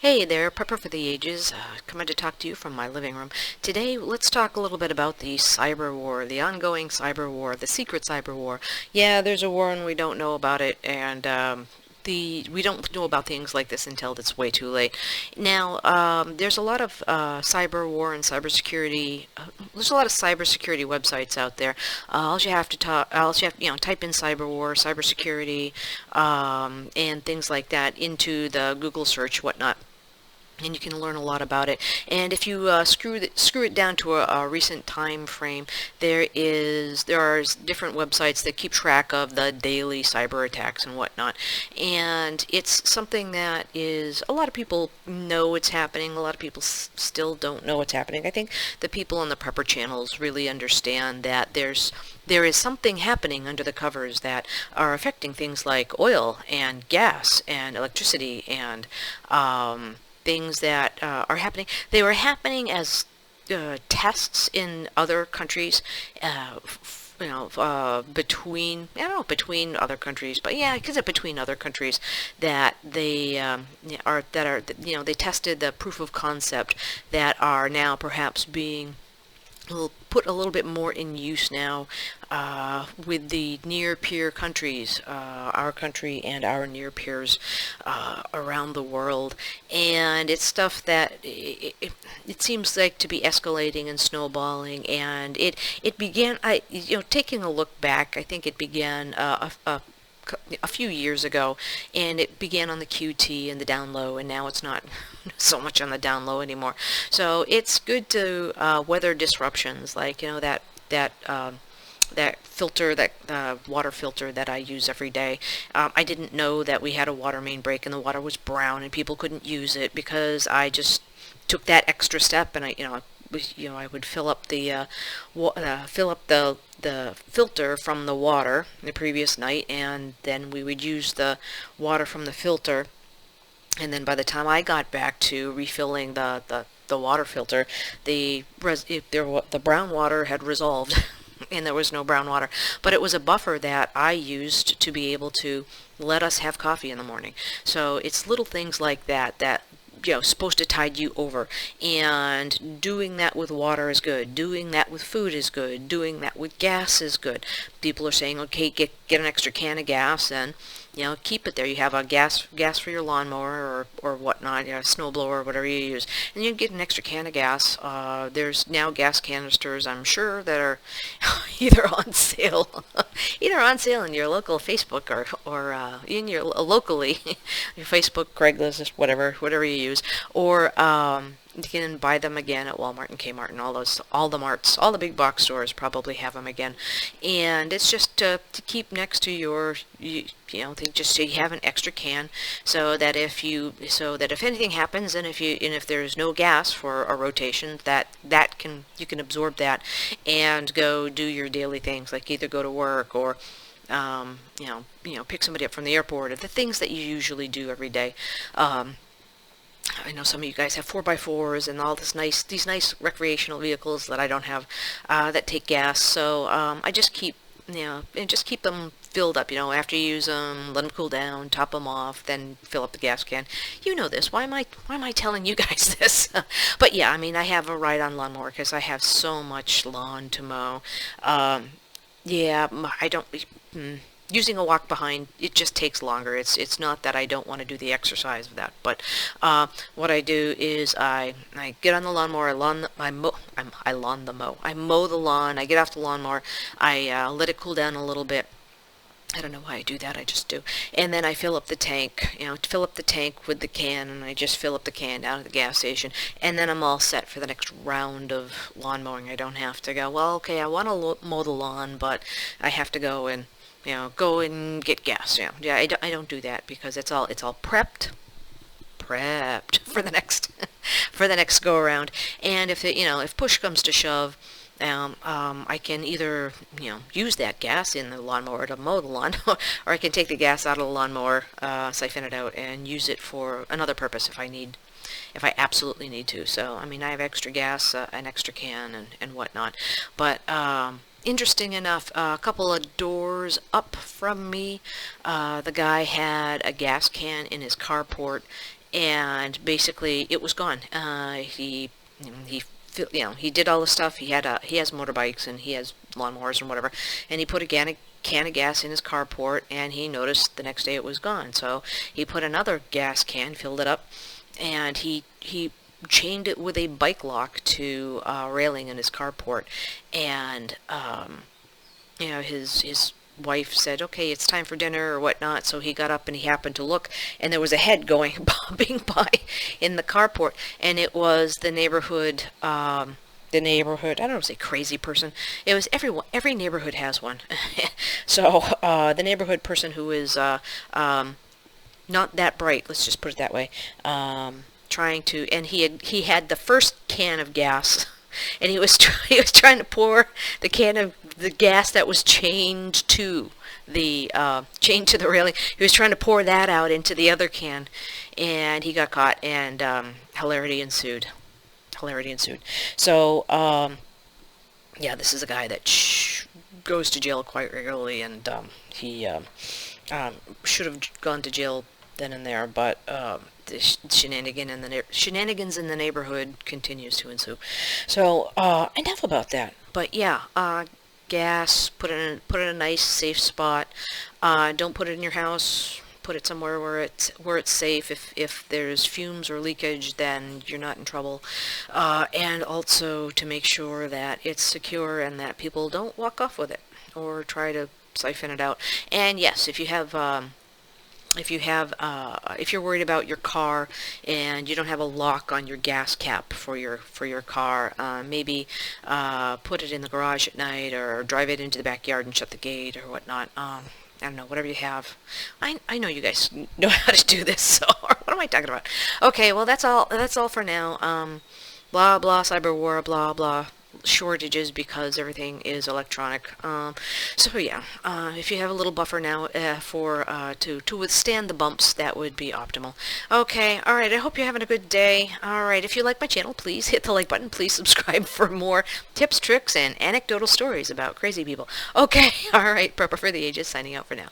Hey there, Prepper for the Ages, coming to talk to you from my living room. Today, let's talk a little bit about the cyber war, the ongoing cyber war, the secret cyber war. Yeah, there's a war and we don't know about it, and we don't know about things like this until it's way too late. Now, there's a lot of cyber war and cybersecurity. There's a lot of cybersecurity websites out there. All you have, type in cyber war, cybersecurity, and things like that into the Google search, whatnot, and you can learn a lot about it. And if you screw it down to a recent time frame, there are different websites that keep track of the daily cyber attacks and whatnot. And it's something that is, a lot of people know it's happening. A lot of people still don't know what's happening. I think the people on the prepper channels really understand that there is something happening under the covers that are affecting things like oil and gas and electricity and things that are happening. They were happening as tests in other countries, between, I don't know, between other countries, but yeah, because between other countries that they tested the proof of concept that are now perhaps being put a little bit more in use now with the near peer countries, our country and our near peers around the world. And it's stuff that it seems like to be escalating and snowballing. And it began, taking a look back, I think it began a few years ago, and it began on the QT and the down low, and now it's not so much on the down low anymore. So it's good to weather disruptions, like that filter, that water filter that I use every day. I didn't know that we had a water main break and the water was brown and people couldn't use it because I just took that extra step, and I would fill up the filter from the water the previous night, and then we would use the water from the filter, and then by the time I got back to refilling the water filter, the brown water had resolved. And there was no brown water, but it was a buffer that I used to be able to let us have coffee in the morning. So it's little things like that supposed to tide you over. And doing that with water is good. Doing that with food is good. Doing that with gas is good. People are saying, okay, get an extra can of gas and keep it there. You have a gas for your lawnmower or whatnot, a snowblower, whatever you use, and you get an extra can of gas. There's now gas canisters, I'm sure, that are either on sale, in your local Facebook or in your locally, your Facebook, Craigslist, whatever you use, or you can buy them again at Walmart and Kmart and all the marts, all the big box stores probably have them again. And it's just to keep next to your, just so you have an extra can, so that if anything happens, and if there's no gas for a rotation, you can absorb that and go do your daily things, like either go to work or pick somebody up from the airport, or the things that you usually do every day. I know some of you guys have 4x4s and all these nice recreational vehicles that I don't have, that take gas. So I just keep them filled up. After you use them, let them cool down, top them off, then fill up the gas can. You know this. Why am I telling you guys this? But yeah, I have a ride-on lawnmower because I have so much lawn to mow. Yeah, I don't. Using a walk behind, it just takes longer. It's not that I don't want to do the exercise of that, but what I do is I get on the lawnmower, I mow the lawn, I get off the lawnmower, I let it cool down a little bit. I don't know why I do that, I just do. And then I fill up the tank, with the can, and I just fill up the can down at the gas station, and then I'm all set for the next round of lawn mowing. I don't have to go, well, okay, I want to mow the lawn, but I have to go and go and get gas. Yeah, I don't do that because it's all prepped for the next for the next go around. And if push comes to shove, I can either use that gas in the lawnmower to mow the lawn, or I can take the gas out of the lawnmower, siphon it out, and use it for another purpose if I absolutely need to. So I have extra gas, an extra can, and whatnot. But interesting enough, a couple of doors up from me, the guy had a gas can in his carport, and basically it was gone. He did all the stuff. He has motorbikes and he has lawnmowers and whatever, and he put a can of gas in his carport, and he noticed the next day it was gone. So he put another gas can, filled it up, and he chained it with a bike lock to a railing in his carport, and his wife said, okay, it's time for dinner or whatnot, so he got up and he happened to look, and there was a head going bobbing by in the carport, and it was the neighborhood, I don't know, say crazy person. It was every neighborhood has one. So, the neighborhood person who is, not that bright, let's just put it that way, trying to, and he had the first can of gas, and he was trying to pour the can of the gas that was chained to the railing. He was trying to pour that out into the other can, and he got caught, and hilarity ensued. So, yeah, this is a guy that goes to jail quite regularly, and he should have gone to jail then and there, but the shenanigans in the neighborhood continues to ensue. So, enough about that. But yeah, gas, put it in a nice safe spot. Don't put it in your house. Put it somewhere where it's safe. If there's fumes or leakage, then you're not in trouble. And also to make sure that it's secure and that people don't walk off with it or try to siphon it out. And yes, if you're worried about your car and you don't have a lock on your gas cap for your car, maybe put it in the garage at night or drive it into the backyard and shut the gate or whatnot. I don't know, whatever you have. I know you guys know how to do this, so what am I talking about? Okay, well, that's all for now. Blah, blah, cyberwar, blah, blah, shortages because everything is electronic. So yeah, if you have a little buffer now to withstand the bumps, that would be optimal. Okay, alright, I hope you're having a good day. Alright, if you like my channel, please hit the like button. Please subscribe for more tips, tricks, and anecdotal stories about crazy people. Okay, alright, Prepper for the Ages signing out for now.